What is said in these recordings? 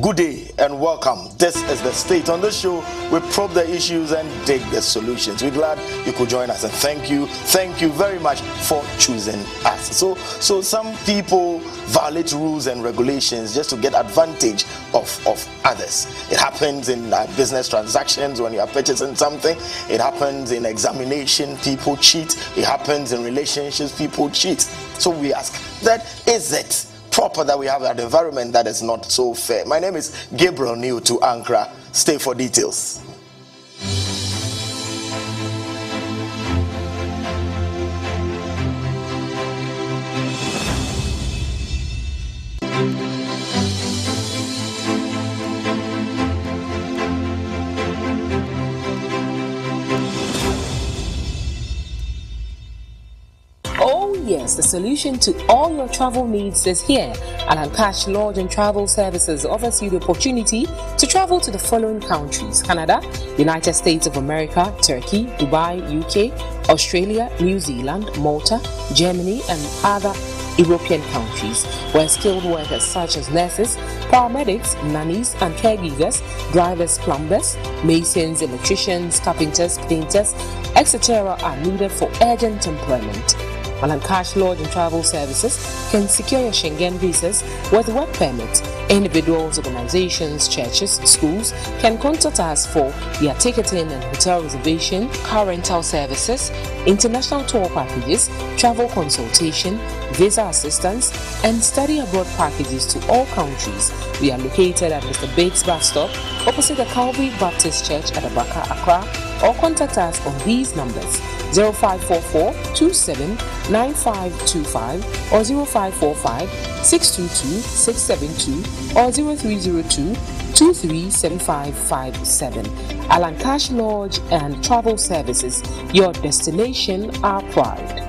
Good day and welcome. This is The State. On this show, we probe the issues and dig the solutions. We're glad you could join us, and thank you very much for choosing us. So some people violate rules and regulations just to get advantage of others. It happens in business transactions when you are purchasing something. It happens in examination, people cheat. It happens in relationships, people cheat. So we ask, that is it proper that we have an environment that is not so fair? My name is 𝗦𝗲𝗍𝗲 to Ankara. Stay for details. Yes, the solution to all your travel needs is here. 𝗦𝗏𝗏 Lodge and Travel Services offers you the opportunity to travel to the following countries: Canada, United States of America, Turkey, Dubai, UK, Australia, New Zealand, Malta, Germany, and other European countries, where skilled workers such as nurses, paramedics, nannies, and caregivers, drivers, plumbers, masons, electricians, carpenters, painters, etc. are needed for urgent employment. 𝗦𝗏𝗏 Lodge and Travel Services can secure your Schengen visas with work permits. Individuals, organizations, churches, schools can contact us for their ticketing and hotel reservation, car rental services, international tour packages, travel consultation, visa assistance, and study abroad packages to all countries. We are located at Mr. Bates bus stop opposite the Calvary Baptist Church at Adzika, Accra, or contact us on these numbers: 0544-279525 or 0545-622-672 or 0302-237557. 𝗦𝗏𝗏 Lodge and Travel Services, your destination, our pride.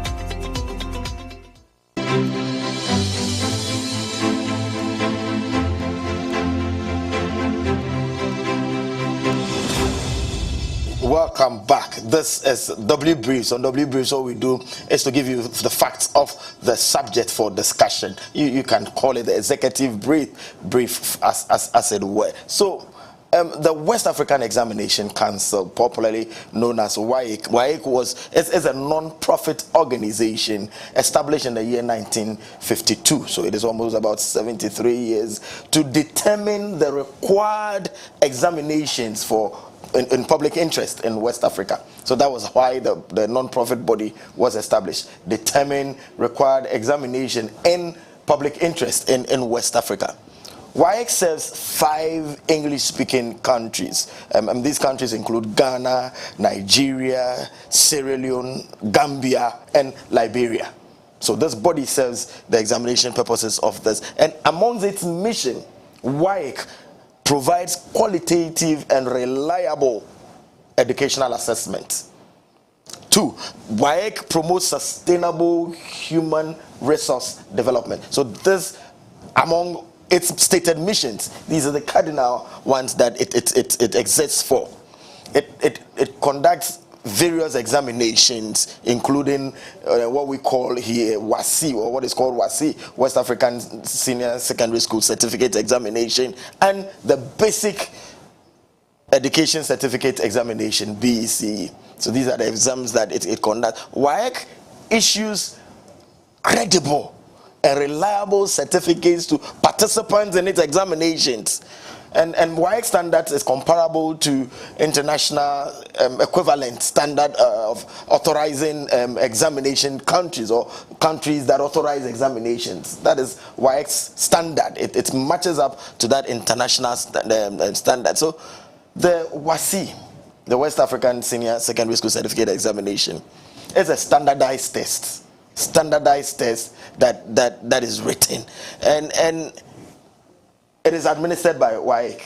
Welcome back. This is W Briefs. On W Briefs, all we do is to give you the facts of the subject for discussion. You can call it the executive brief as it were. So the West African Examination Council, popularly known as 𝗦𝗏𝗏, is a non-profit organization established in the year 1952. So it is almost about 73 years to determine the required examinations for in public interest in West Africa. So that was why the non-profit body was established, determine required examination in public interest in West Africa. 𝗦𝗏𝗏 serves 5 English-speaking countries. And these countries include Ghana, Nigeria, Sierra Leone, Gambia, and Liberia. So this body serves the examination purposes of this. And amongst its mission, 𝗦𝗏𝗏 provides qualitative and reliable educational assessment. 2, 𝗦𝗏𝗏 promotes sustainable human resource development. So this, among its stated missions, these are the cardinal ones that it exists for. It conducts various examinations, including what we call here 𝗦𝗏𝗏, or what is called 𝗦𝗏𝗏, West African Senior Secondary School Certificate Examination, and the Basic Education Certificate Examination, BECE. So these are the exams that it conducts. WAEC issues credible and reliable certificates to participants in its examinations. And WAEC standards is comparable to international equivalent standard of authorizing examination countries, or countries that authorize examinations. That is WAEC's standard. It matches up to that international standard. So the 𝗦𝗍, the West African Senior Secondary School Certificate Examination, is a standardized test. Standardized test that is written. And it is administered by WAEC.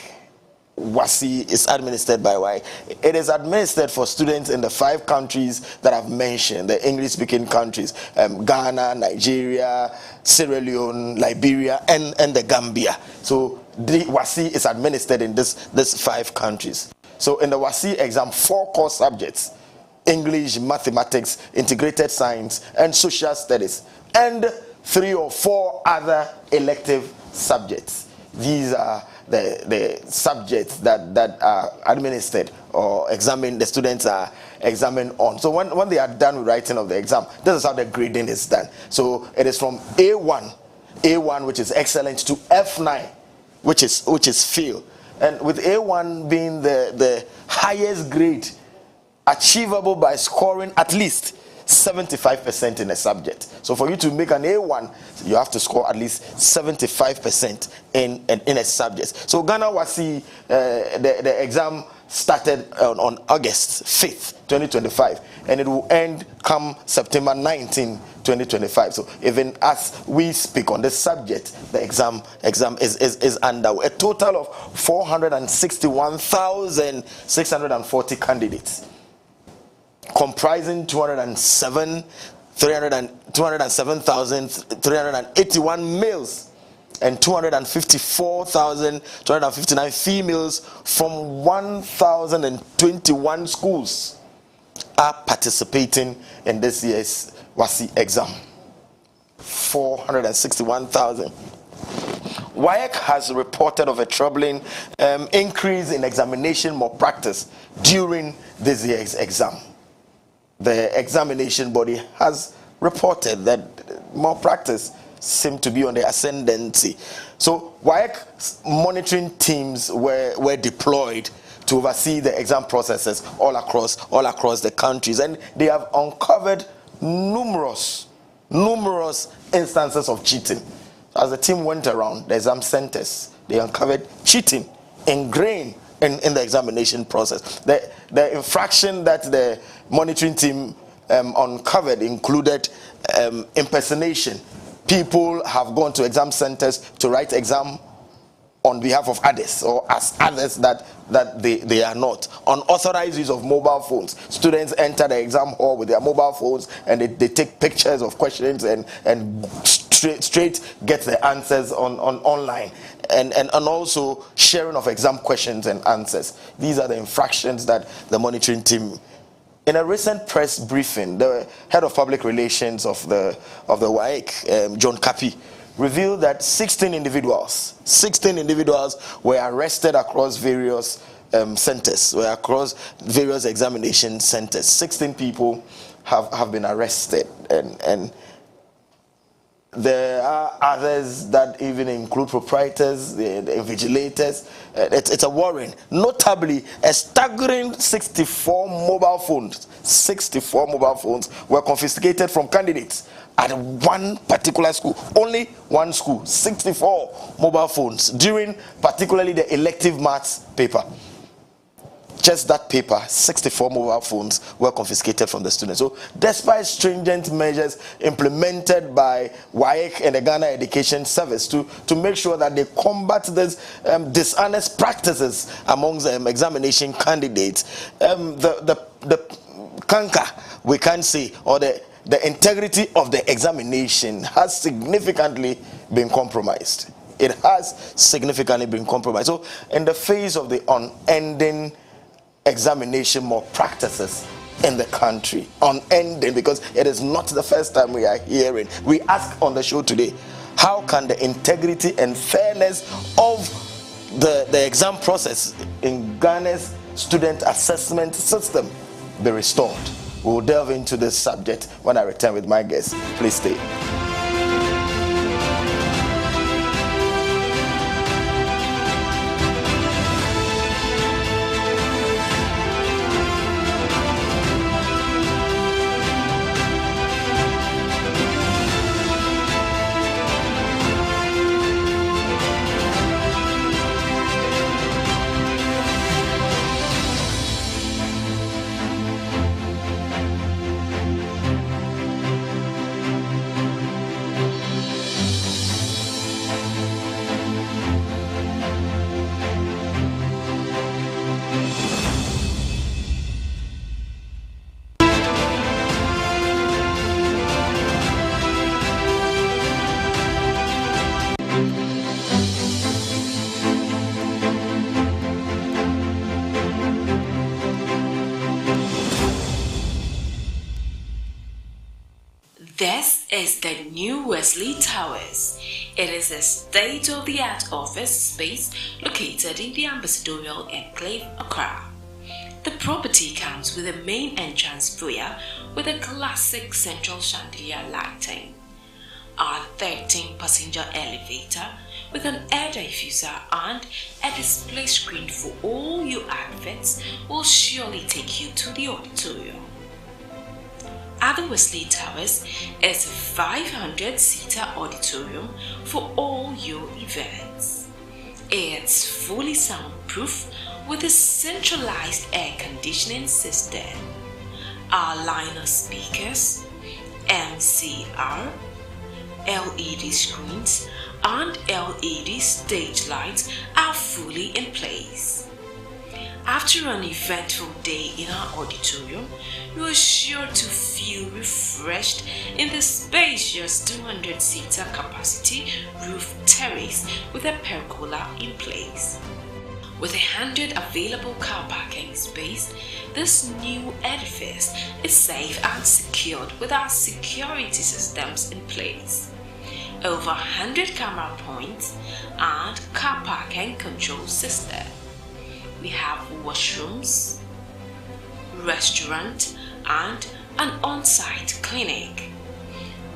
𝗦𝗍 is administered by WAEC. It is administered for students in the 5 countries that I've mentioned, the English-speaking countries, Ghana, Nigeria, Sierra Leone, Liberia, and the Gambia. So the 𝗦𝗍 is administered in these 5 countries. So in the 𝗦𝗍 exam, 4 core subjects: English, mathematics, integrated science, and social studies, and 3 or 4 other elective subjects. These are the subjects that are administered or examined, the students are examined on. So when they are done with writing of the exam, this is how the grading is done. So it is from A1, which is excellent, to F9, which is fail. And with A1 being the highest grade achievable by scoring at least 75% in a subject. So for you to make an A1, you have to score at least 75% in a subject. So Ghana 𝗦𝗍, the exam started on August 5th, 2025, and it will end come September 19, 2025. So even as we speak on this subject, the exam is underway. A total of 461,640 candidates, comprising 207,381 males and 254,259 females from 1,021 schools are participating in this year's 𝗦𝗍 exam. 461,000. WAEC has reported of a troubling increase in examination malpractice during this year's exam. The examination body has reported that malpractice seemed to be on the ascendancy. So WAEC monitoring teams were deployed to oversee the exam processes all across the countries, and they have uncovered numerous instances of cheating. As the team went around the exam centers, they uncovered cheating ingrained in the examination process. The infraction that the monitoring team uncovered included impersonation. People have gone to exam centers to write exam on behalf of others, or as others that they are not. Unauthorized use of mobile phones. Students enter the exam hall with their mobile phones and they take pictures of questions and straight get the answers online. And also sharing of exam questions and answers. These are the infractions that the monitoring team. In a recent press briefing, the head of public relations of the WAEC, John Kapi, revealed that 16 individuals were arrested across various centers, across various examination centers. 16 people have been arrested, and there are others that even include proprietors, the invigilators. It's a worrying. Notably, a staggering 64 mobile phones were confiscated from candidates at one particular school. Only one school, 64 mobile phones during particularly the elective maths paper. Just that paper, 64 mobile phones were confiscated from the students. So despite stringent measures implemented by WAEC and the Ghana Education Service to make sure that they combat these dishonest practices amongst examination candidates, the canker, we can say, or the integrity of the examination has significantly been compromised. It has significantly been compromised. So in the face of the unending examination malpractices in the country, unending, because it is not the first time we are hearing. We ask on the show today, how can the integrity and fairness of the exam process in Ghana's student assessment system be restored. We will delve into this subject when I return with my guests. Please stay. This is the new 𝗦𝗲𝗍 Towers. It is a state-of-the-art office space located in the Ambassadorial Enclave, Accra. The property comes with a main entrance foyer with a classic central chandelier lighting, a 13-passenger elevator with an air diffuser and a display screen for all your outfits will surely take you to the auditorium. At the 𝗦𝗲𝗍 Towers is a 500-seater auditorium for all your events. It's fully soundproof with a centralized air conditioning system. Our line of speakers, MCR, LED screens, and LED stage lights are fully in place. After an eventful day in our auditorium, you are sure to feel refreshed in the spacious 200-seater capacity roof terrace with a pergola in place. With 100 available car parking space, this new edifice is safe and secured with our security systems in place. Over 100 camera points and car parking control system. We have washrooms, restaurant, and an on-site clinic.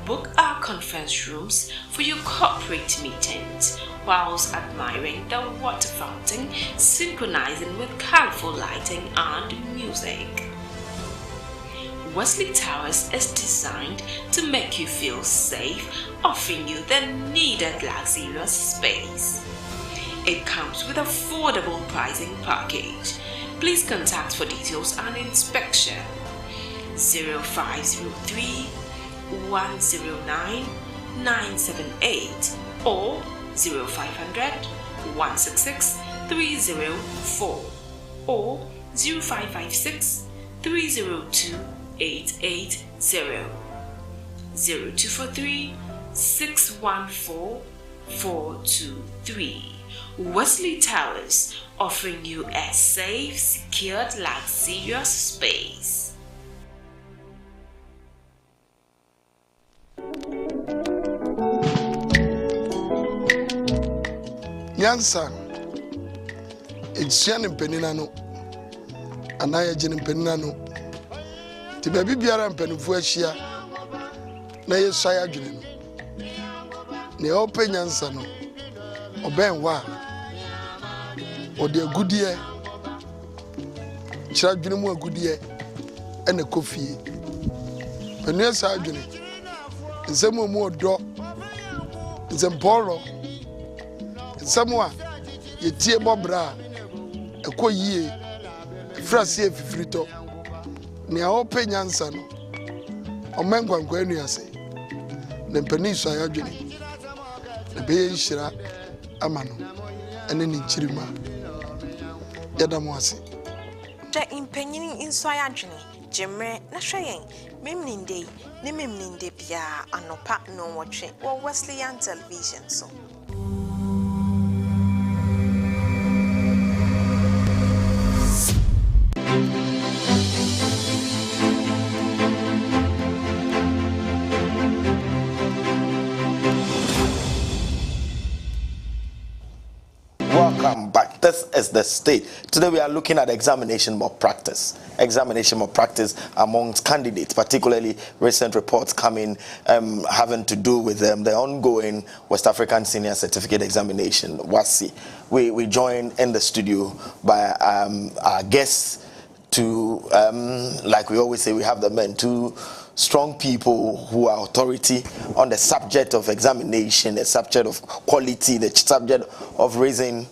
Book our conference rooms for your corporate meetings whilst admiring the water fountain synchronizing with colorful lighting and music. 𝗦𝗲𝗍 Towers is designed to make you feel safe, offering you the needed luxurious space. It comes with affordable pricing package. Please contact for details and inspection. 0503 109 978 or 0500 166 304 or 0556 302 880 0243 614 423. 𝗦𝗲𝗍 Towers, offering you a safe, secured, luxurious space. Nyansa, it's Jan and Peninano, and I am Jan and Peninano. The baby Biara and Penifuashia, Naya Shire Jun. Ne open Yansano, or Ben Wa, or their good year, Children a good year, and a coffee. When you're Sergeant, some more drop, some polo, someone, ye tear bobra, a co ye, a frasi frito, near open Yansano, or Manguan Gueniase, then Peninsula Yajuni, the Bay Shira, Amano, and then in Chirima, Yadamwasi. The impending in Soyagini, Jimre, Nashayan, Mimninde, Nimimninde Pia, and no pat no watching, or 𝗦𝗲𝗍 television so. Welcome back. This is the state. Today we are looking at examination malpractice. Examination malpractice amongst candidates, particularly recent reports coming having to do with the ongoing West African Senior Certificate Examination, 𝗦𝗎𝗍. We join in the studio by our guests to, like we always say, we have the men, two strong people who are authority on the subject of examination, the subject of quality, the subject of raising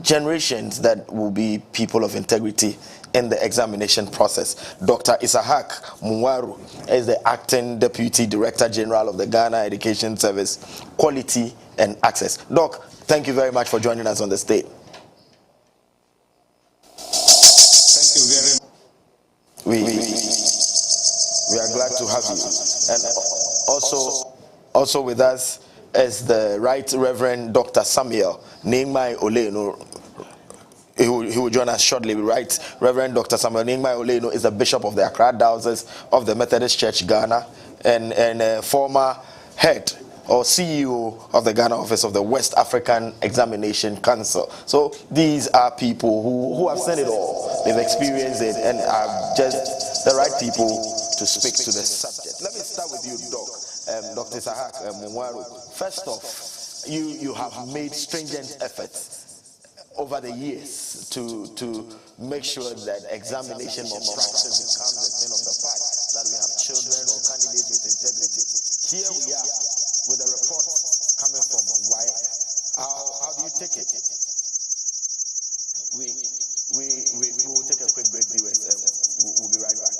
generations that will be people of integrity in the examination process. Dr. 𝗦𝗍𝗲 is the Acting Deputy Director General of the Ghana Education Service, Quality and Access. Doc, thank you very much for joining us on the stage. Thank you very much. We are glad to have you. And also with us is the Right Reverend Dr. Samuel 𝗦cije𝗿𝗲. He will join us shortly. Right Reverend Dr. Samuel 𝗦cije𝗿𝗲 is the Bishop of the Accra Diocese of the Methodist Church Ghana and a former head or CEO of the Ghana office of the West African Examination Council. So these are people who have seen it all. They've experienced it and are just the right people to speak to the subject. Let me start with you, Doc. Dr. 𝗦𝗍𝗲. First off, you have made stringent efforts over the years to make sure that examination malpractice becomes a thing of the past, that we have children or candidates with integrity. Here we are with a report coming from 𝗦. How do you take it? We will take a quick break, viewers. We'll be right back.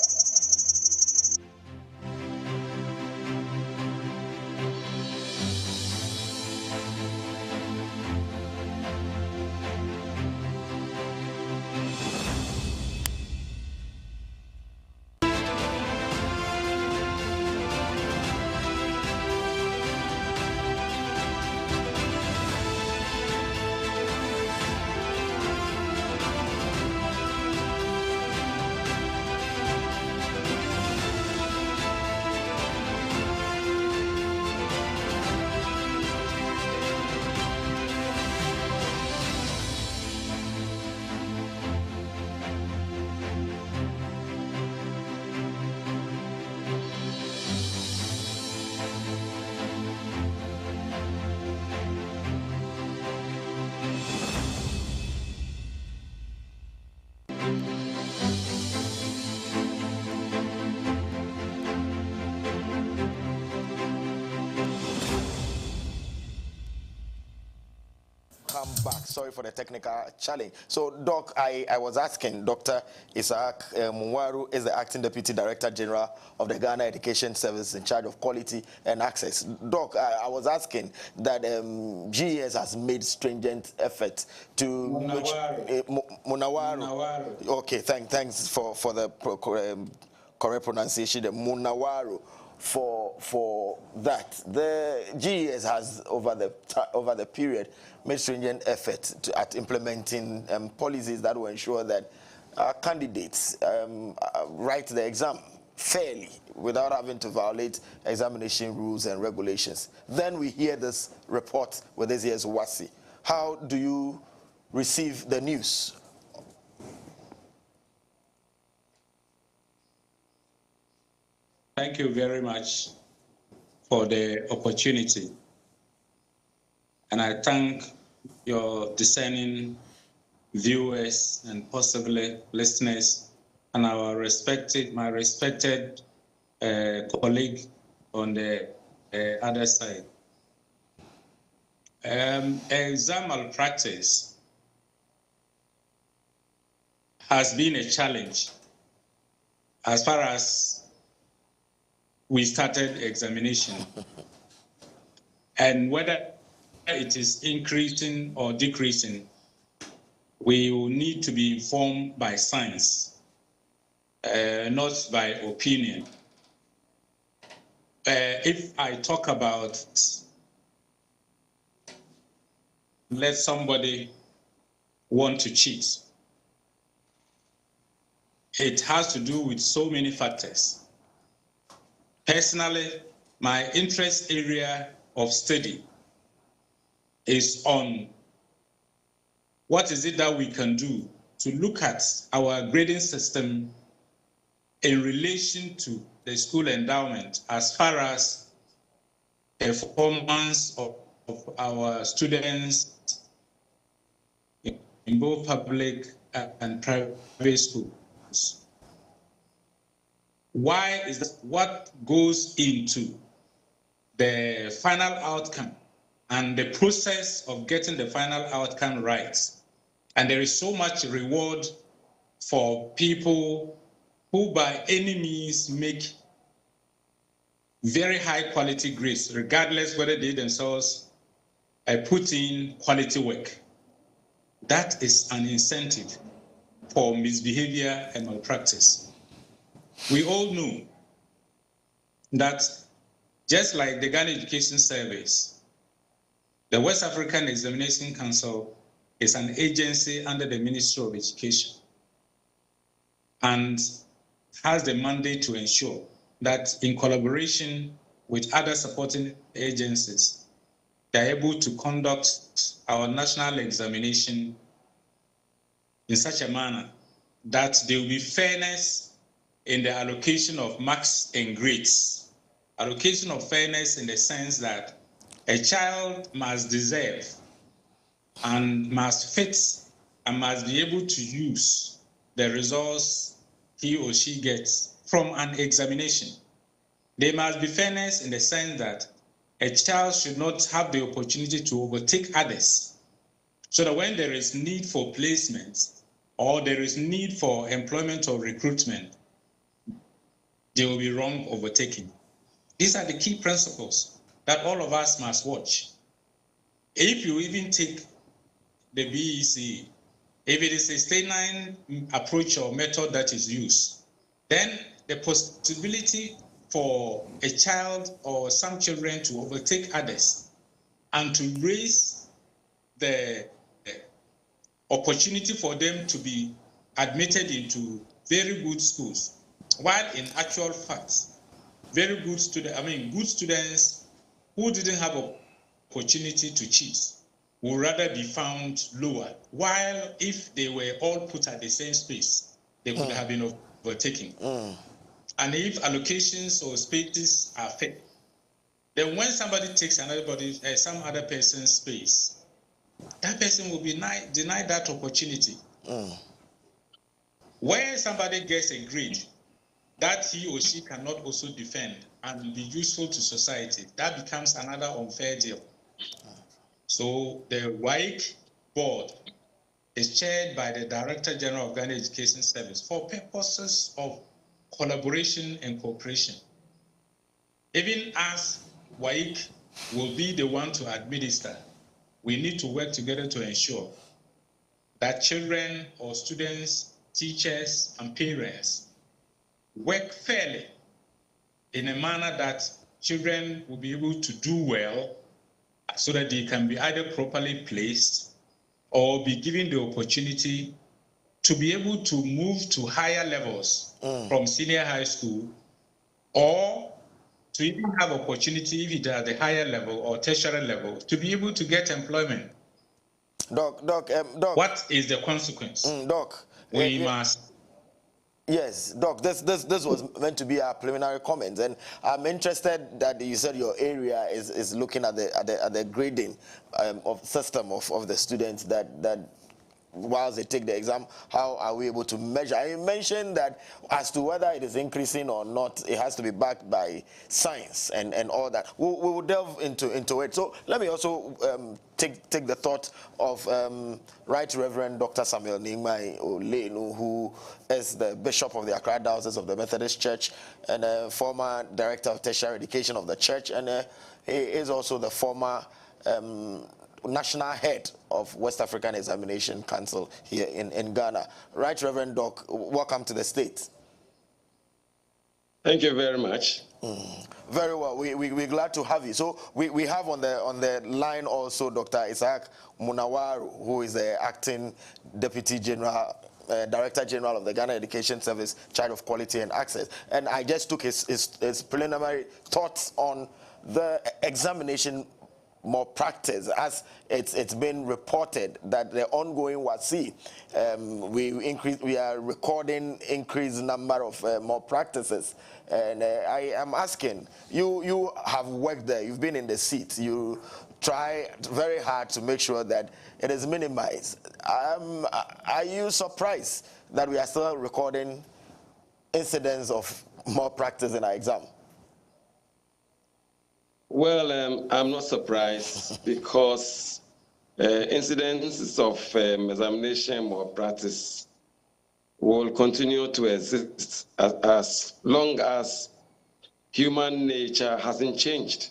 Back. Sorry for the technical challenge. So, Doc, I was asking, Dr. 𝗦𝗍𝗲 is the Acting Deputy Director General of the Ghana Education Service in charge of quality and access. Doc, I was asking that GES has made stringent efforts to 𝗦𝗍𝗲. Okay, thanks for the correct pronunciation. 𝗦𝗍𝗲. For that, the GES has over the period made stringent efforts at implementing policies that will ensure that candidates write the exam fairly without having to violate examination rules and regulations. Then we hear this report with this year's 𝗦𝗎𝗍𝗲. How do you receive the news? Thank you very much for the opportunity. And I thank your discerning viewers and possibly listeners and my respected colleague on the other side. Exam malpractice has been a challenge as far as we started examination. And whether it is increasing or decreasing, we will need to be informed by science, not by opinion. If I talk about, let somebody want to cheat, it has to do with so many factors. Personally, my interest area of study is on what is it that we can do to look at our grading system in relation to the school endowment as far as performance of our students in both public and private schools. Why is that? What goes into the final outcome and the process of getting the final outcome right? And there is so much reward for people who by any means make very high quality grades, regardless whether they themselves put in quality work. That is an incentive for misbehavior and malpractice. We all know that just like the Ghana Education Service, the West African Examination Council is an agency under the Ministry of Education and has the mandate to ensure that in collaboration with other supporting agencies, they are able to conduct our national examination in such a manner that there will be fairness in the allocation of marks and grades. Allocation of fairness in the sense that a child must deserve and must fit and must be able to use the results he or she gets from an examination. There must be fairness in the sense that a child should not have the opportunity to overtake others, so that when there is need for placement or there is need for employment or recruitment, there will be wrong overtaking. These are the key principles that all of us must watch. If you even take the BEC, if it is a state line approach or method that is used, then the possibility for a child or some children to overtake others and to raise the opportunity for them to be admitted into very good schools, while in actual fact, very good good students who didn't have an opportunity to cheat would rather be found lower, while if they were all put at the same space, they could have been overtaken. And if allocations or spaces are fair, then when somebody takes some other person's space, that person will be denied that opportunity. Where somebody gets a grade that he or she cannot also defend and be useful to society, that becomes another unfair deal. So the WAEC board is chaired by the Director General of Ghana Education Service for purposes of collaboration and cooperation. Even as WAEC will be the one to administer, we need to work together to ensure that children or students, teachers, and parents work fairly in a manner that children will be able to do well so that they can be either properly placed or be given the opportunity to be able to move to higher levels from senior high school, or to even have opportunity, if it at the higher level or tertiary level, to be able to get employment. Doc. What is the consequence? Doc. We must. Yes, Doc, this was meant to be our preliminary comments, and I'm interested that you said your area is looking at the grading of system of the students that whilst they take the exam, how are we able to measure? I mentioned that as to whether it is increasing or not, it has to be backed by science and all that. We will delve into it. So let me also take the thought of Right Reverend Dr. Samuel Ningmai Olenu, who is the Bishop of the Accra Diocese of the Methodist Church and a former Director of Tertiary Education of the Church, and he is also the former national head of West African Examination Council here in Ghana. Right Reverend Doc, welcome to the States. Thank you very much. Very well. We're glad to have you. So we have on the line also Dr. Isaac Munawaru, who is the acting Deputy General Director General of the Ghana Education Service, Child of Quality and Access. And I just took his preliminary thoughts on the examination more practice, as it's been reported that the ongoing 𝗦𝚗𝗿𝗲, we are recording increased number of more practices, and I am asking you have worked there, you've been in the seat, you try very hard to make sure that it is minimized. Are you surprised that we are still recording incidents of more practice in our exam? Well, I'm not surprised because incidents of examination or practice will continue to exist as long as human nature hasn't changed.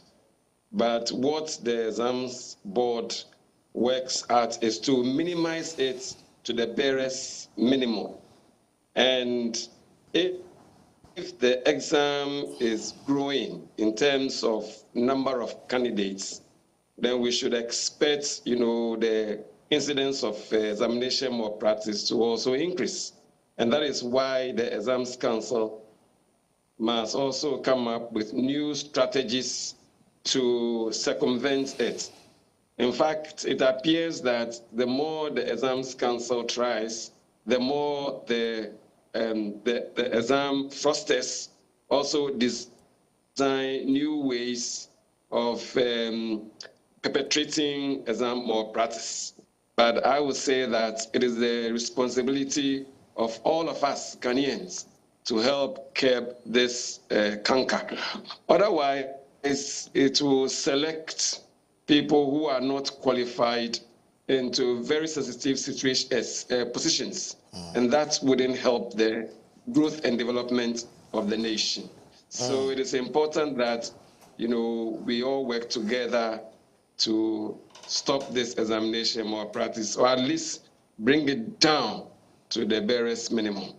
But what the exams board works at is to minimize it to the barest minimum. And if the exam is growing in terms of number of candidates, then we should expect, the incidence of examination or practice to also increase. And that is why the Exams Council must also come up with new strategies to circumvent it. In fact, it appears that the more the Exams Council tries, the more the exam fraudsters also design new ways of perpetrating exam malpractice. But I would say that it is the responsibility of all of us Ghanaians to help curb this canker. Otherwise, it will select people who are not qualified into very sensitive positions, and that wouldn't help the growth and development of the nation. So it is important that we all work together to stop this examination malpractice, or at least bring it down to the barest minimum.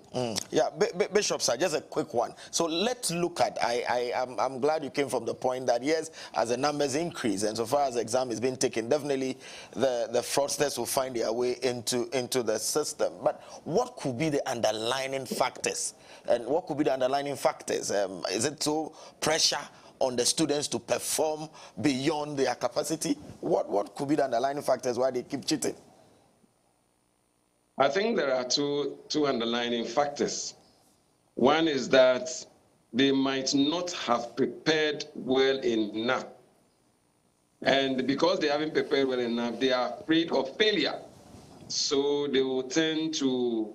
Yeah, Bishop, sir, just a quick one. So let's look at, I'm glad you came from the point that yes, as the numbers increase and so far as the exam is being taken, definitely the fraudsters will find their way into the system. But what could be the underlying factors? And what could be the underlying factors? Is it so pressure on the students to perform beyond their capacity? What could be the underlying factors why they keep cheating? I think there are two underlying factors. One is that they might not have prepared well enough. And because they haven't prepared well enough, they are afraid of failure. So they will tend to,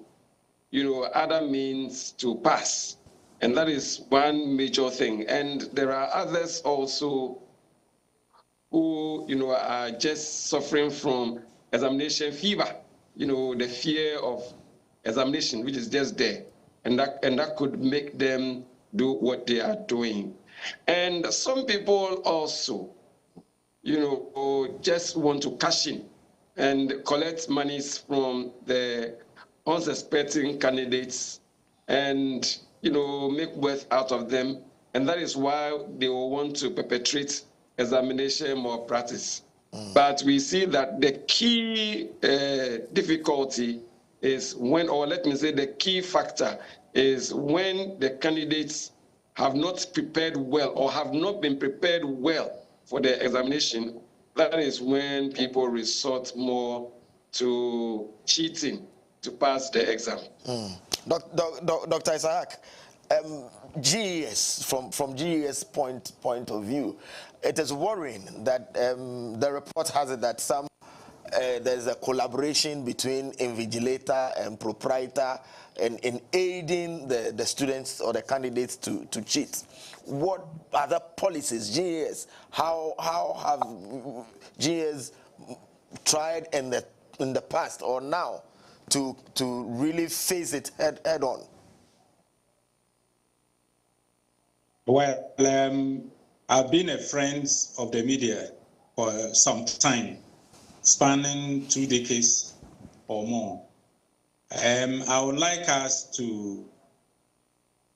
other means to pass. And that is one major thing. And there are others also who, are just suffering from examination fever. The fear of examination, which is just there, and that could make them do what they are doing. And some people also, just want to cash in and collect monies from the unsuspecting candidates and, make worth out of them. And that is why they will want to perpetrate examination malpractice. But we see that the key difficulty is when, or let me say the key factor is when the candidates have not prepared well or have not been prepared well for the examination. That is when people resort more to cheating to pass the exam. Dr. Isaac, GES, from GES point of view, it is worrying that the report has it that there's a collaboration between invigilator and proprietor in aiding the students or the candidates to cheat. What other policies, GES, how have GES tried in the past or now to really face it head on? Well, I've been a friend of the media for some time, spanning 2 decades or more. I would like us to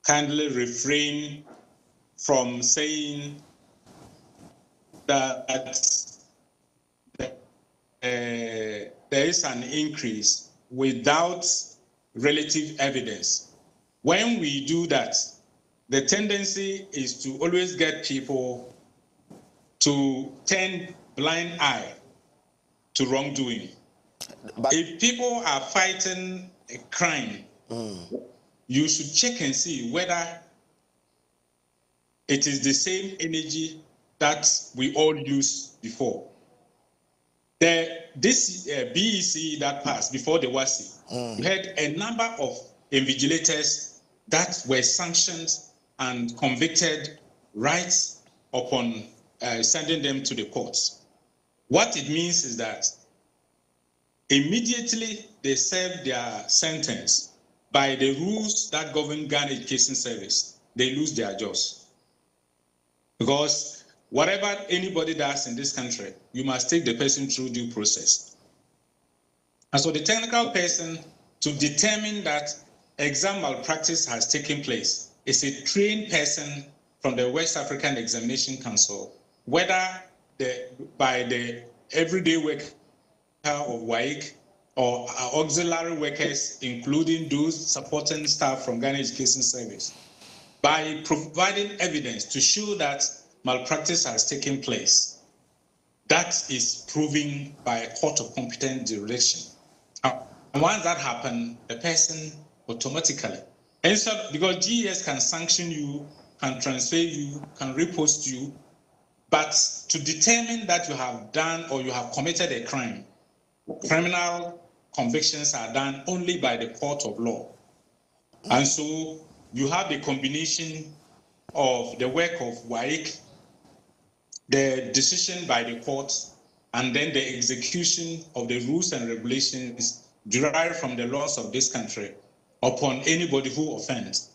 kindly refrain from saying that there is an increase without relative evidence. When we do that, the tendency is to always get people to turn blind eye to wrongdoing. But if people are fighting a crime, you should check and see whether it is the same energy that we all used before. This BEC that passed before the 𝗦𝗍𝗿, we had a number of invigilators that were sanctioned and convicted right upon sending them to the courts. What it means is that immediately they serve their sentence by the rules that govern Ghana Education Service, they lose their jobs. Because whatever anybody does in this country, you must take the person through due process. And so the technical person to determine that exam malpractice has taken place is a trained person from the West African Examination Council, whether by the everyday worker of 𝗦𝗍𝗿 or auxiliary workers, including those supporting staff from Ghana Education Service, by providing evidence to show that malpractice has taken place. That is proven by a court of competent jurisdiction. And once that happens, the person automatically, because GES can sanction you, can transfer you, can repost you, but to determine that you have done or you have committed a crime, criminal convictions are done only by the court of law. And so you have the combination of the work of 𝗦𝗍𝗿, the decision by the court, and then the execution of the rules and regulations derived from the laws of this country upon anybody who offends.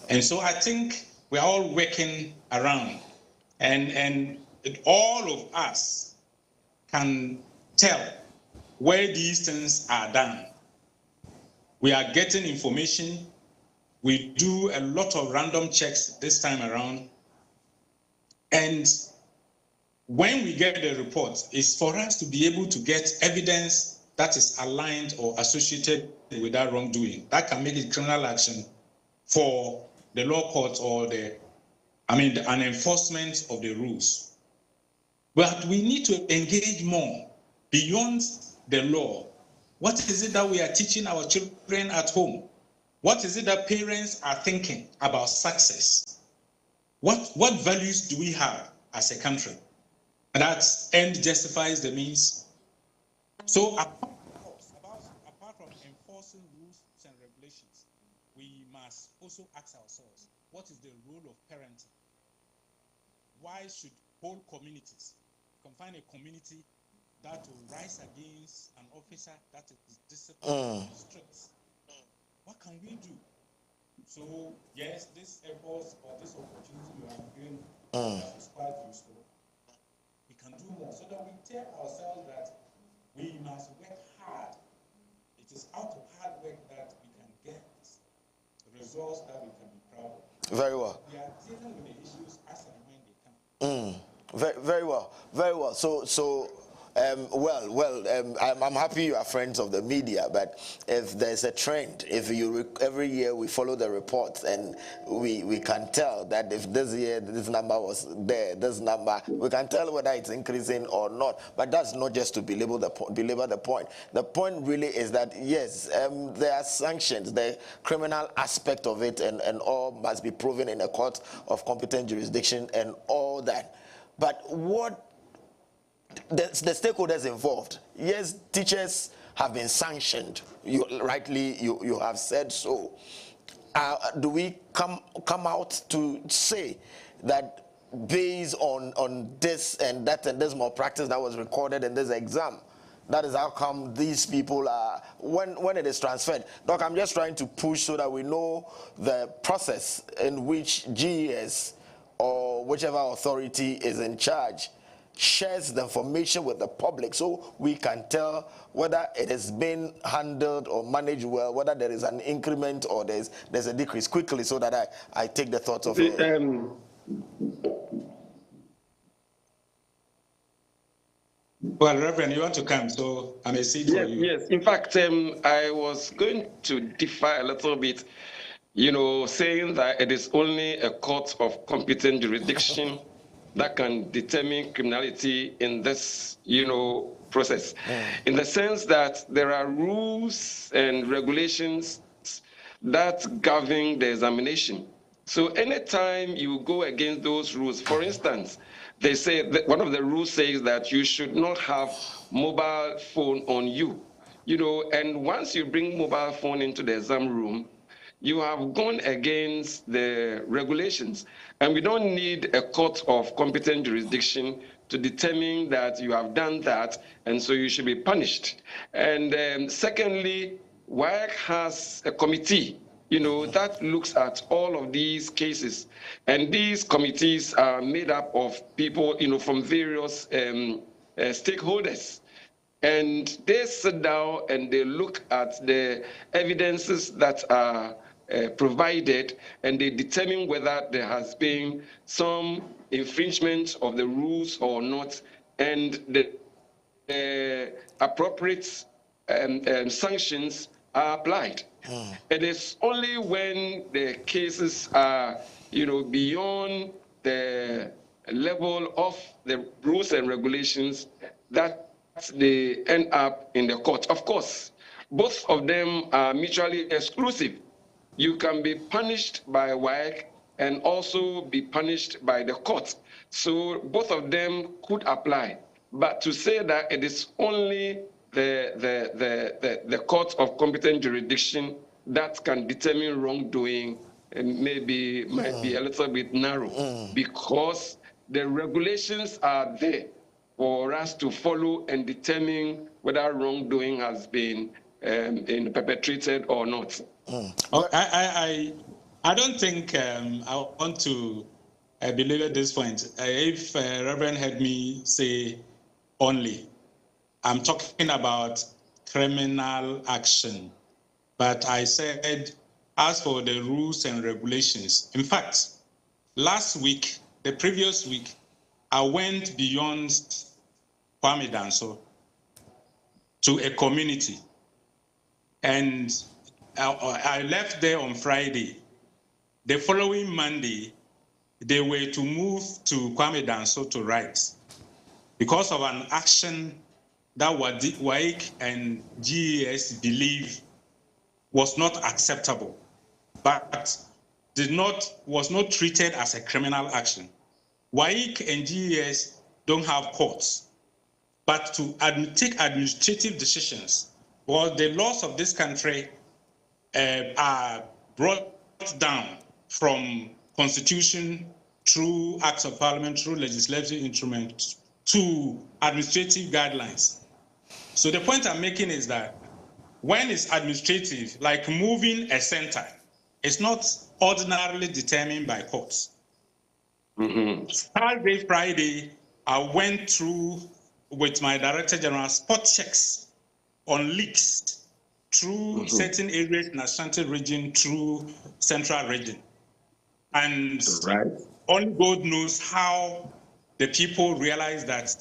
And so I think we're all working around, and all of us can tell where these things are done. We are getting information. We do a lot of random checks this time around. And when we get the report, it's for us to be able to get evidence that is aligned or associated with that wrongdoing. That can make it criminal action for the law court or an enforcement of the rules. But we need to engage more beyond the law. What is it that we are teaching our children at home? What is it that parents are thinking about success? What values do we have as a country? And that end justifies the means. So apart from enforcing rules and regulations, we must also ask ourselves, what is the role of parenting? Why should whole communities, you can find a community that will rise against an officer that is disciplined and strict? What can we do? So yes, this effort or this opportunity you are given is quite useful. We can do more so that we tell ourselves that we must work hard. It is out of hard work that we can get results that we can be proud of. Very well. We are dealing with the issues as and when they come. Very well. Very well. So I'm happy you are friends of the media, but if there's a trend, if every year we follow the reports and we can tell that if this year this number was there, this number, we can tell whether it's increasing or not. But that's not just to belabor the point. The point really is that yes, there are sanctions, the criminal aspect of it, and all must be proven in a court of competent jurisdiction and all that. But what the stakeholders involved, yes, teachers have been sanctioned. You have said so. Do we come out to say that based on this and that and this malpractice that was recorded in this exam, that is how come these people are, when it is transferred? Doc, I'm just trying to push so that we know the process in which GES or whichever authority is in charge shares the information with the public so we can tell whether it has been handled or managed well, whether there is an increment or there's a decrease, quickly, so that I take the thoughts of Well, Reverend, you want to come, so I may see for you. Yes, in fact, I was going to differ a little bit, saying that it is only a court of competent jurisdiction that can determine criminality in this, process. In the sense that there are rules and regulations that govern the examination. So anytime you go against those rules, for instance, they say that one of the rules says that you should not have mobile phone on you, and once you bring mobile phone into the exam room, you have gone against the regulations. And we don't need a court of competent jurisdiction to determine that you have done that, and so you should be punished. And secondly, WAEC has a committee, that looks at all of these cases. And these committees are made up of people, from various stakeholders. And they sit down and they look at the evidences that are provided, and they determine whether there has been some infringement of the rules or not, and the appropriate sanctions are applied. It is only when the cases are, beyond the level of the rules and regulations that they end up in the court. Of course, both of them are mutually exclusive. You can be punished by WAEC and also be punished by the court. So both of them could apply. But to say that it is only the court of competent jurisdiction that can determine wrongdoing might be a little bit narrow, because the regulations are there for us to follow and determine whether wrongdoing has been perpetrated or not. I don't think I want to belabor this point. If Reverend heard me say only, I'm talking about criminal action. But I said, as for the rules and regulations, in fact, the previous week, I went beyond 𝗲𝗲𝗿𝗲 to a community. And I left there on Friday. The following Monday, they were to move to 𝗲𝗲𝗿𝗲 to write because of an action that WAEC and GES believe was not acceptable, but was not treated as a criminal action. WAEC and GES don't have courts, but to take administrative decisions, well, the laws of this country are brought down from constitution through acts of parliament, through legislative instruments, to administrative guidelines. So the point I'm making is that when it's administrative, like moving a center, it's not ordinarily determined by courts. Thursday, Friday, I went through with my Director General spot checks on leaks through certain areas in Ashanti region, through Central region. And only God knows how the people realize that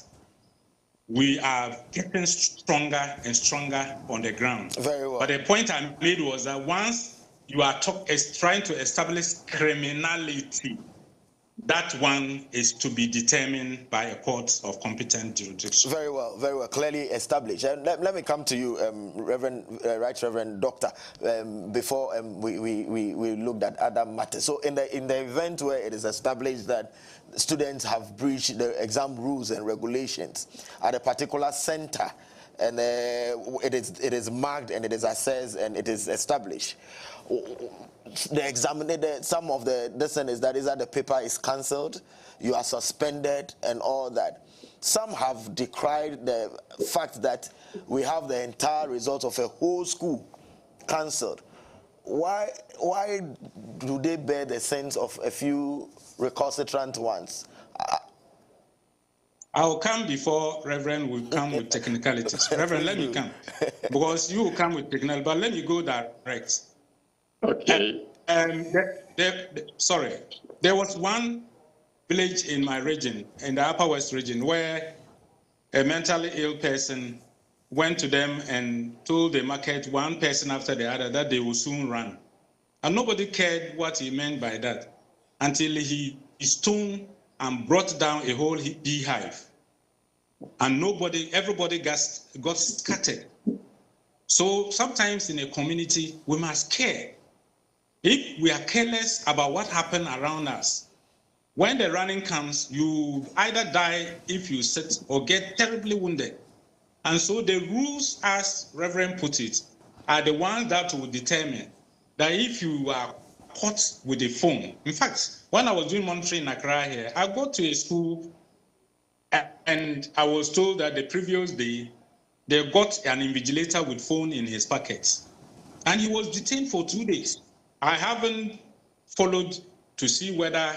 we are getting stronger and stronger on the ground. Very well. But the point I made was that once you are trying to establish criminality, that one is to be determined by a court of competent jurisdiction. Very well, clearly established. Let me come to you, Right Reverend Doctor, before we looked at other matters. So in the event where it is established that students have breached the exam rules and regulations at a particular center, and it is marked and it is assessed and it is established, the examiner, some of the lesson is that the paper is cancelled, you are suspended and all that. Some have decried the fact that we have the entire results of a whole school cancelled. Why do they bear the sense of a few recalcitrant ones? I'll come before Reverend will come with technicalities. Reverend, let me come, because you will come with technicalities, but let me go direct. Okay. Sorry, there was one village in my region, in the Upper West region, where a mentally ill person went to them and told the market, one person after the other, that they will soon run. And nobody cared what he meant by that until he stoned and brought down a whole beehive. And everybody got scattered. So sometimes in a community, we must care. If we are careless about what happened around us, when the running comes, you either die if you sit or get terribly wounded. And so the rules, as Reverend put it, are the ones that will determine that if you are caught with a phone. In fact, when I was doing monitoring in Accra here, I got to a school and I was told that the previous day, they got an invigilator with phone in his pocket. And he was detained for 2 days. I haven't followed to see whether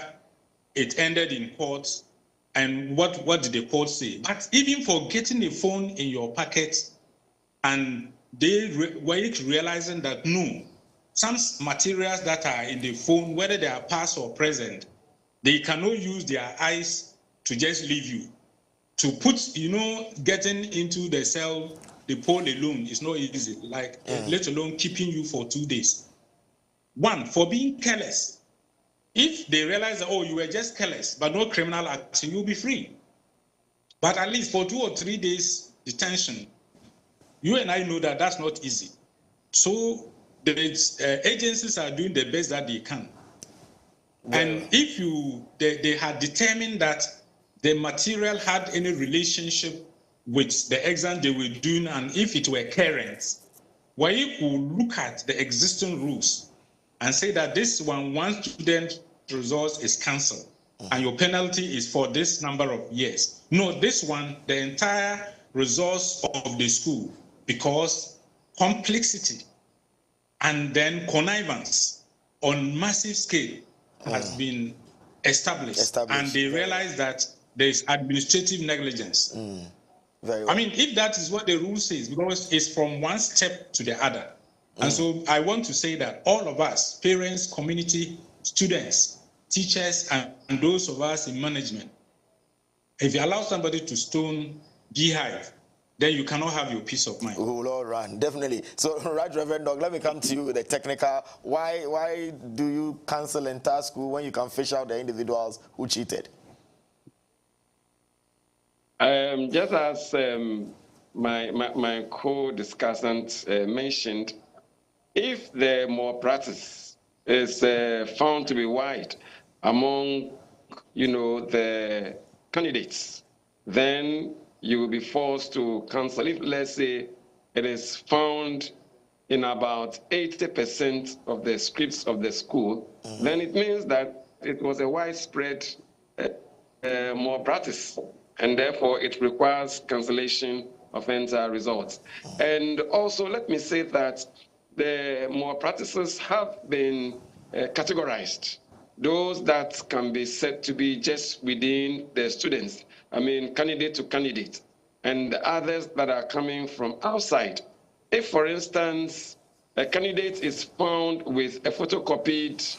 it ended in court and what did the court say. But even for getting a phone in your pocket, and they were realizing that no, some materials that are in the phone, whether they are past or present, they cannot use their eyes to just leave you. To put, getting into the cell, the pole alone is not easy, let alone keeping you for 2 days. One, for being careless. If they realize that, you were just careless, but no criminal action, you'll be free. But at least for 2 or 3 days detention, you and I know that that's not easy. So the agencies are doing the best that they can. Yeah. And if they had determined that the material had any relationship with the exam they were doing, and if it were current, where you could look at the existing rules and say that this one student resource is cancelled, and your penalty is for this number of years. No, this one, the entire resource of the school, because complexity and then connivance on massive scale has been established. And they realize that there is administrative negligence. Very well. I mean, if that is what the rule says, because it's from one step to the other. And so I want to say that all of us, parents, community, students, teachers, and those of us in management, if you allow somebody to stone beehive, then you cannot have your peace of mind. We will all run, definitely. So, right, Reverend Dog, let me come to you with the technical. Why do you cancel entire school when you can fish out the individuals who cheated? Just as my co-discussant mentioned, if the malpractice is found to be wide among, the candidates, then you will be forced to cancel. If, let's say, it is found in about 80% of the scripts of the school, then it means that it was a widespread malpractice, and therefore it requires cancellation of entire results. And also, let me say that the malpractices have been categorized. Those that can be said to be just within the students, candidate to candidate, and the others that are coming from outside. If, for instance, a candidate is found with a photocopied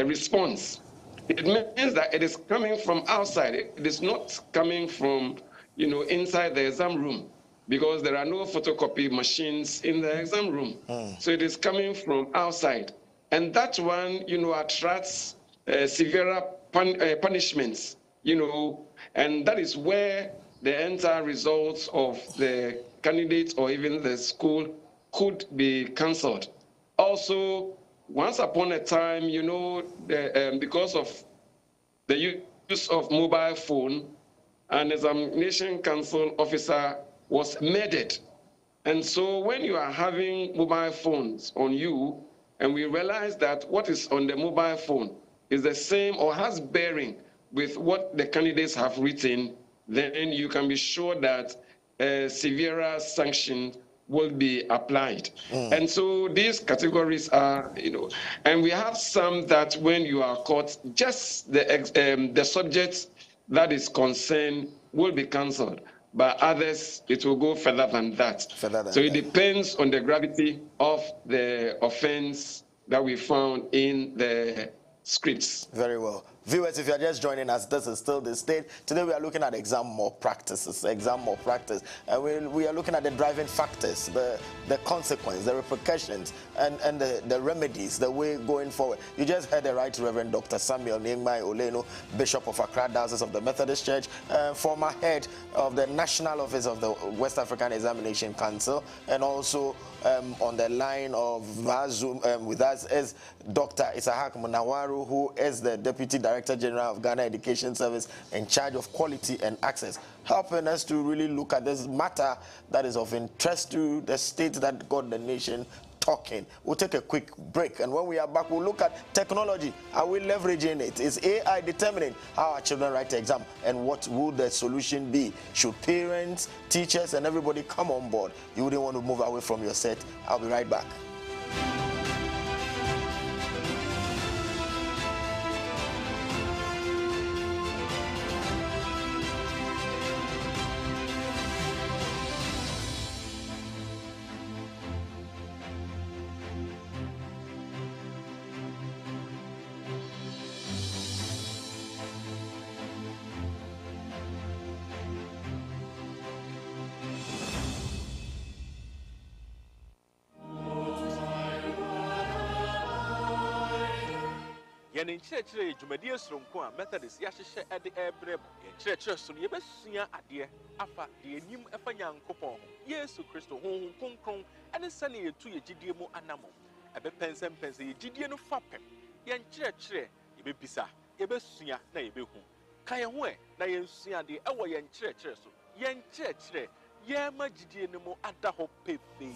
response, it means that it is coming from outside. It is not coming from, inside the exam room, because there are no photocopy machines in the exam room. So it is coming from outside. And that one, attracts severer punishments, and that is where the entire results of the candidate or even the school could be cancelled. Also, once upon a time, because of the use of mobile phone, an examination council officer was murdered. And so when you are having mobile phones on you, and we realize that what is on the mobile phone is the same or has bearing with what the candidates have written, then you can be sure that a severer sanction will be applied. And so these categories are, and we have some that when you are caught, just the subject that is concerned will be cancelled. But others, it will go further than that. So it depends on the gravity of the offense that we found in the scripts. Very well. Viewers, if you are just joining us, this is still the state. Today we are looking at exam mock practices, and we are looking at the driving factors, the consequence, the repercussions, and the remedies, the way going forward. You just heard the Right Reverend Dr. 𝗦cije𝗿𝗲, Bishop of Accra Diocese of the Methodist Church, former head of the National Office of the West African Examination Council, and also on the line of Zoom with us is Dr. 𝗦cije𝗿𝗲, who is the Deputy Director General of Ghana Education Service in charge of quality and access, helping us to really look at this matter that is of interest to the state that got the nation talking. We'll take a quick break, and when we are back, we'll look at technology. Are we leveraging it? Is AI determining how our children write the exam, and what would the solution be? Should parents, teachers, and everybody come on board? You wouldn't want to move away from your set. I'll be right back. Yan in church, Jumadia Sronqua, Methodist, Yasha at the air breb, church, so you best see a dear, Afa, the new Efanyang coupon, yes, to Christo, home, Kong, and a sunny to your GDMO anamo. A bit pence and pence, a GDN fappem. Yan church, you be pisa, you best see a neighbor. Kayawe, na yen see a the hour yan church, so yan church, Yama GDNMO at the hope pepe.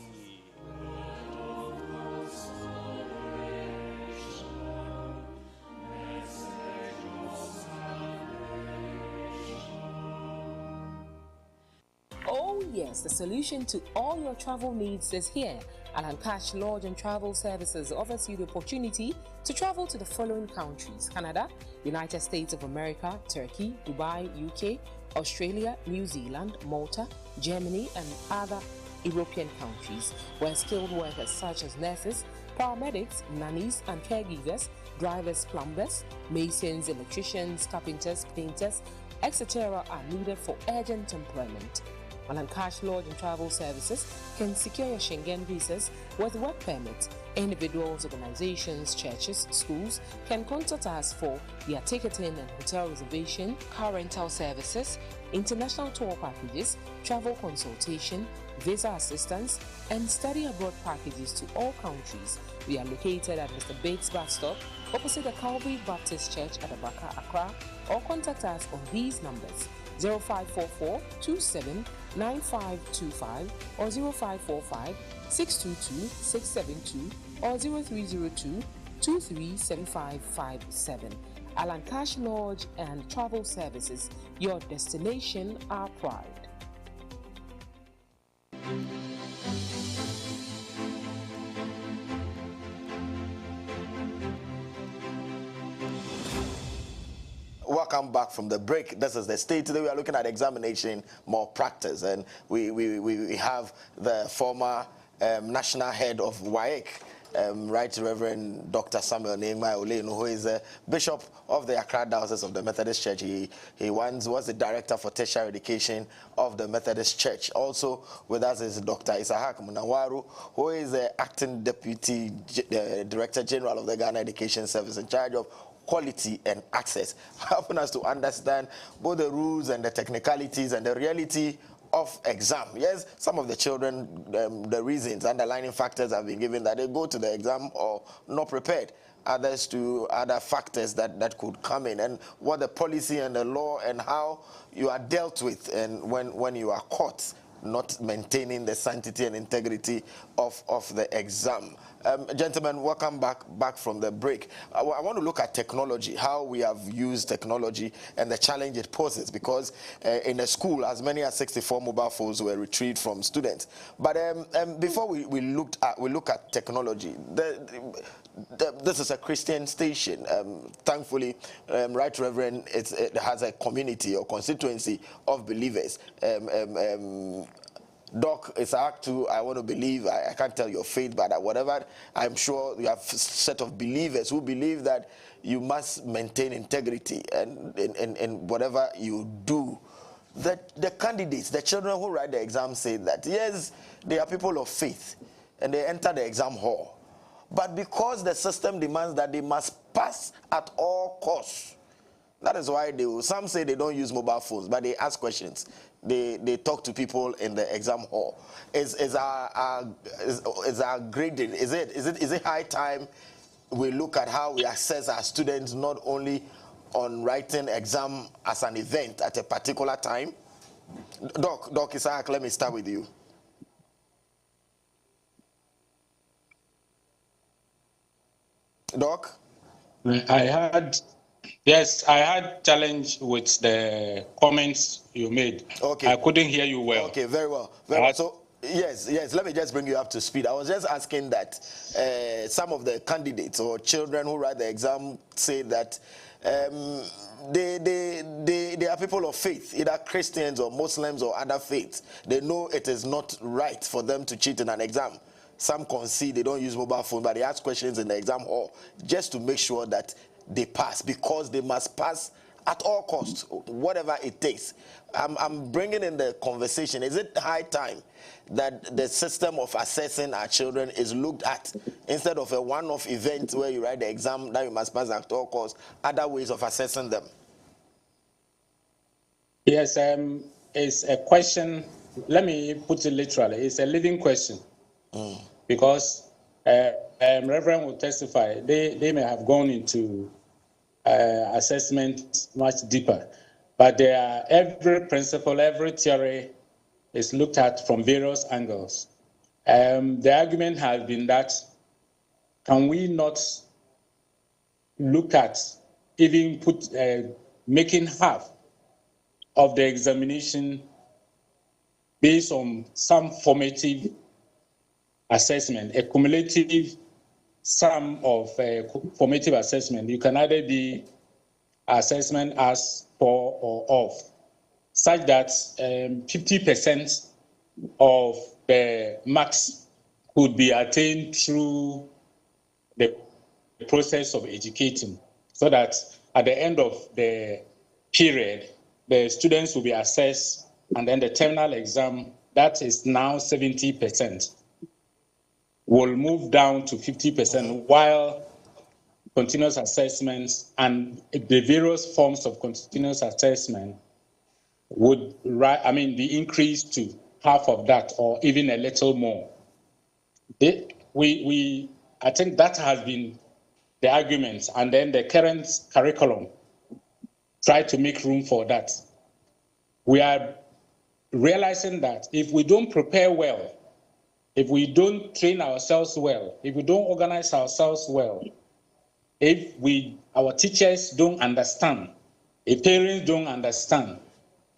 Oh yes, the solution to all your travel needs is here. 𝗦𝗏 Lodge and Travel Services offers you the opportunity to travel to the following countries: Canada, United States of America, Turkey, Dubai, UK, Australia, New Zealand, Malta, Germany, and other European countries, where skilled workers such as nurses, paramedics, nannies and caregivers, drivers, plumbers, masons, electricians, carpenters, painters, etc. are needed for urgent employment. 𝗦𝗏 Lodge and Travel Services can secure your Schengen visas with work permits. Individuals, organizations, churches, schools can contact us for their ticketing and hotel reservation, car rental services, international tour packages, travel consultation, visa assistance, and study abroad packages to all countries. We are located at Mr. Bates bus stop opposite the Calvary Baptist Church at Adzika, Accra, or contact us on these numbers: 0544-279525 or 0545-622-672 or 0302-237557. 𝗦𝗏 Lodge and Travel Services, your destination, our pride. Welcome back from the break. This is the state. Today we are looking at examination mock practice, and we have the former national head of WAEC, Right Reverend Dr. 𝗦cije𝗿𝗲, who is a Bishop of the Accra Diocese of the Methodist Church. He once was the Director for Tertiary Education of the Methodist Church. Also with us is Dr. 𝗦cije𝗿𝗲, who is the Acting Deputy Director General of the Ghana Education Service in charge of quality and access, helping us to understand both the rules and the technicalities and the reality of exam. Yes, some of the children, the reasons, underlying factors have been given that they go to the exam or not prepared. Others to other factors that could come in, and what the policy and the law and how you are dealt with, and when you are caught not maintaining the sanctity and integrity of the exam. Gentlemen, welcome back from the break. I want to look at technology, how we have used technology and the challenge it poses, because in a school as many as 64 mobile phones were retrieved from students. But before we look at technology, this is a Christian station. Thankfully, Right Reverend, it has a community or constituency of believers. Doc 𝗦cie𝗿𝗲, I want to believe, I can't tell your faith, but whatever, I'm sure you have a set of believers who believe that you must maintain integrity and whatever you do. The candidates, the children who write the exam say that, yes, they are people of faith and they enter the exam hall. But because the system demands that they must pass at all costs, that is why some say they don't use mobile phones, but they ask questions. They talk to people in the exam hall. Is our grading, is it high time we look at how we assess our students not only on writing exam as an event at a particular time? Doc 𝗦cie𝗿𝗲, let me start with you. Doc? I had challenge with the comments you made. Okay. I couldn't hear you well. Okay, very well. Very well. So, yes, let me just bring you up to speed. I was just asking that some of the candidates or children who write the exam say that they are people of faith, either Christians or Muslims or other faiths. They know it is not right for them to cheat in an exam. Some concede they don't use mobile phone, but they ask questions in the exam hall just to make sure that they pass, because they must pass at all costs, whatever it takes. I'm bringing in the conversation. Is it high time that the system of assessing our children is looked at, instead of a one-off event where you write the exam that you must pass at all costs, other ways of assessing them? Yes, it's a question. Let me put it literally. It's a living question. Because Reverend will testify, they may have gone into assessment much deeper, but every principle, every theory is looked at from various angles. The argument has been that, can we not look at even making half of the examination based on some formative assessment, a cumulative sum of formative assessment? You can either be assessment as for or off, such that 50% of the marks could be attained through the process of educating, so that at the end of the period, the students will be assessed, and then the terminal exam, that is now 70%, will move down to 50%, while continuous assessments and the various forms of continuous assessment would be increased to half of that or even a little more. I think that has been the argument, and then the current curriculum try to make room for that. We are realizing that if we don't prepare well, if we don't train ourselves well, if we don't organize ourselves well, if our teachers don't understand, if parents don't understand,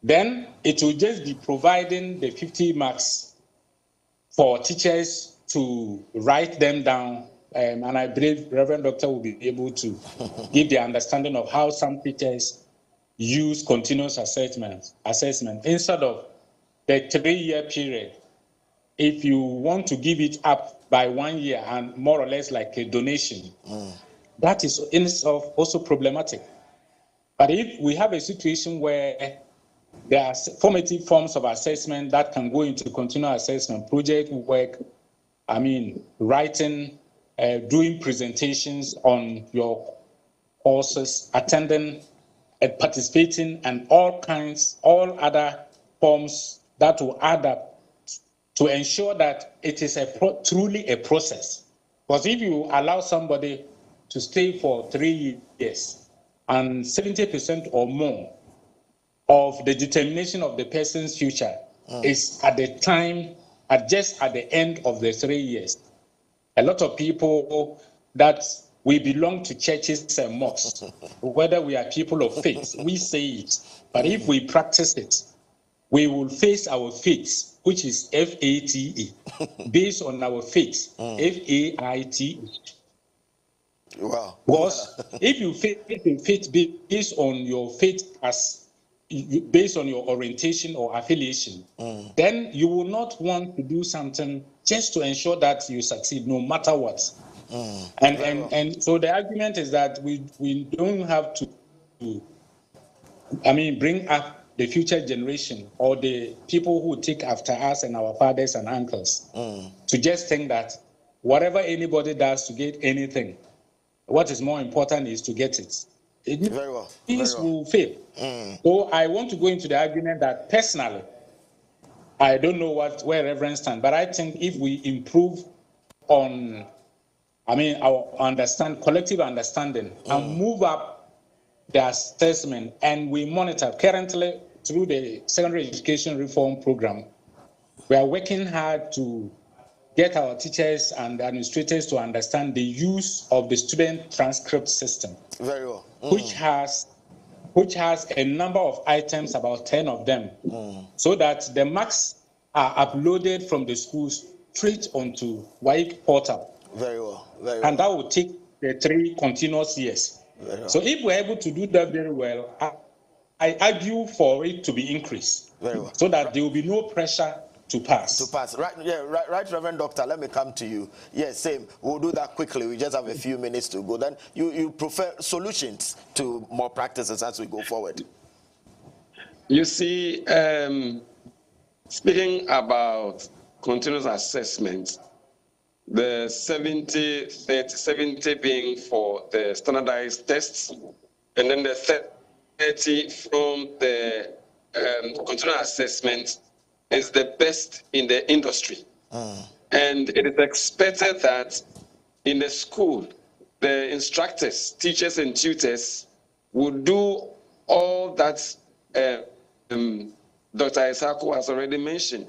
then it will just be providing the 50 marks for teachers to write them down. And I believe Reverend Doctor will be able to give the understanding of how some teachers use continuous assessment instead of the 3-year period. If you want to give it up by 1 year and more or less like a donation, that is in itself also problematic. But if we have a situation where there are formative forms of assessment that can go into continuous assessment, project work, writing, doing presentations on your courses, attending and participating, and all other forms that will add up to ensure that it is truly a process. Because if you allow somebody to stay for 3 years and 70% or more of the determination of the person's future is at the end of the 3 years. A lot of people that we belong to churches and mosques, whether we are people of faith, we say it, but if we practice it, we will face our faith, which is FATE, based on our faith, FAITE. Wow. Because if you faith based on your faith as based on your orientation or affiliation, then you will not want to do something just to ensure that you succeed no matter what. And so the argument is that we don't have to bring up the future generation or the people who take after us and our fathers and uncles to just think that whatever anybody does to get anything, what is more important is to get it. Things will fail. So I want to go into the argument that personally, I don't know where Reverend stands, but I think if we improve on, our collective understanding and move up the assessment and we monitor currently through the secondary education reform program, we are working hard to get our teachers and administrators to understand the use of the student transcript system. Very well. Which has a number of items, about 10 of them, so that the marks are uploaded from the schools straight onto 𝗦İCE portal. Very well. And that will take the 3 continuous years. So if we're able to do that very well, I argue for it to be increased. Very well. So that there will be no pressure to pass. Right, Reverend Doctor, let me come to you. Yes, same. We'll do that quickly. We just have a few minutes to go. Then you prefer solutions to more practices as we go forward. You see, speaking about continuous assessment, the 70 being for the standardized tests, and then the 30 from the continuous assessment is the best in the industry. And it is expected that in the school, the instructors, teachers, and tutors will do all that Dr. 𝗦𝗲𝗿𝗲 has already mentioned.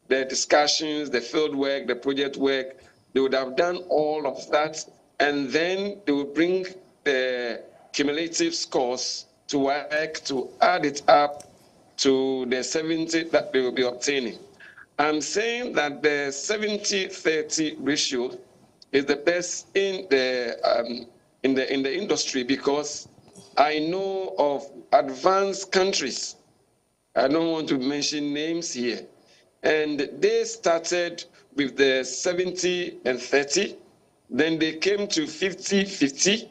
The discussions, the field work, the project work, they would have done all of that, and then they will bring the cumulative scores to work to add it up to the 70 that they will be obtaining. I'm saying that the 70-30 ratio is the best in the industry, because I know of advanced countries, I don't want to mention names here, and they started with the 70 and 30, then they came to 50-50,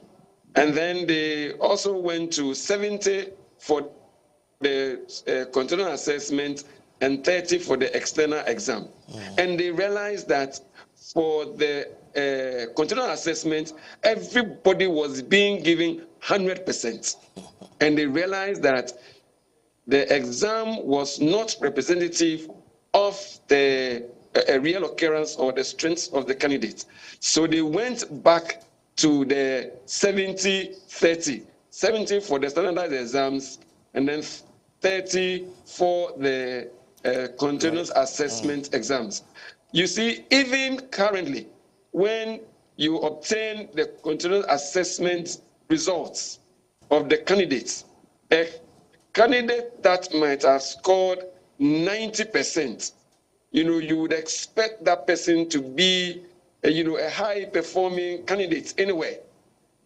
and then they also went to 70 for the continual assessment and 30 for the external exam. And they realized that for the continual assessment, everybody was being given 100%. And they realized that the exam was not representative of the real occurrence or the strengths of the candidate. So they went back to the 70-30, 70 for the standardized exams, and then 30 for the continuous assessment exams. You see, even currently, when you obtain the continuous assessment results of the candidates, a candidate that might have scored 90%, you would expect that person to be, a high-performing candidate anyway.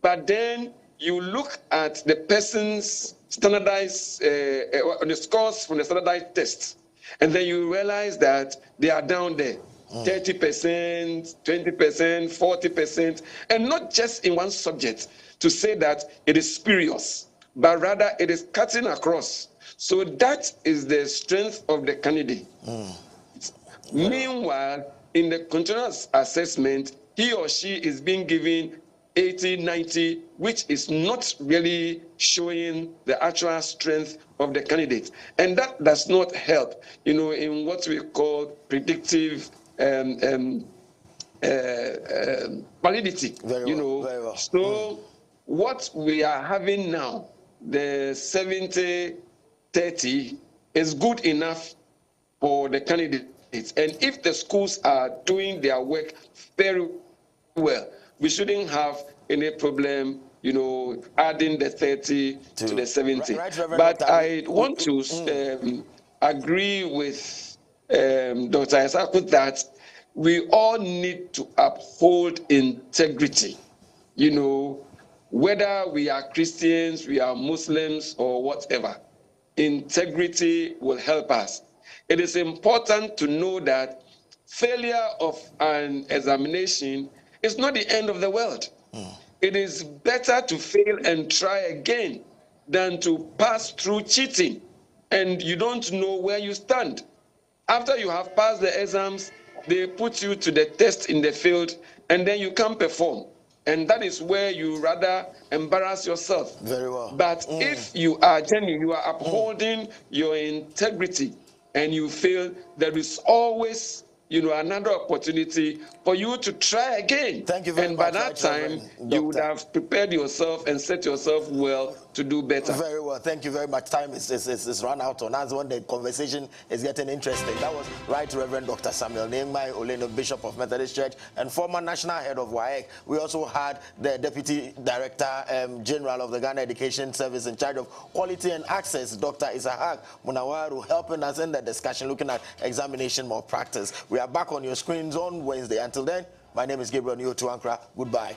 But then you look at the person's standardized, on the scores from the standardized tests, and then you realize that they are down there, 30%, 20%, 40%, and not just in one subject to say that it is spurious, but rather it is cutting across. So that is the strength of the candidate. Meanwhile, in the continuous assessment, he or she is being given 80, 90, which is not really showing the actual strength of the candidate. And that does not help, in what we call predictive validity. Very well. So what we are having now, the 70-30, is good enough for the candidates. And if the schools are doing their work very well, we shouldn't have any problem, adding the 30 to the 70. But I want to agree with Dr. 𝗦𝗲𝗿𝗲 that we all need to uphold integrity. Whether we are Christians, we are Muslims, or whatever. integrity will help us. It is important to know that failure of an examination is not the end of the world. It is better to fail and try again than to pass through cheating and you don't know where you stand. After you have passed the exams, they put you to the test in the field and then you can't perform. And that is where you rather embarrass yourself. Very well. But if you are genuine, you are upholding your integrity and you feel, there is always another opportunity for you to try again. Thank you very much. much. And by that time, you would have prepared yourself and set yourself well to do better. Very well. Thank you very much. Time is run out on us when the conversation is getting interesting. That was Right Reverend Dr. Samuel 𝗦𝗍𝗍, Bishop of Methodist Church and former national head of 𝗦𝗍𝗍. We also had the Deputy Director General of the Ghana Education Service in charge of quality and access, Dr. Isaac Munawaru, helping us in the discussion looking at examination malpractice. We are back on your screens on Wednesday. Until then, my name is Gabriel Nyotuankra. Goodbye.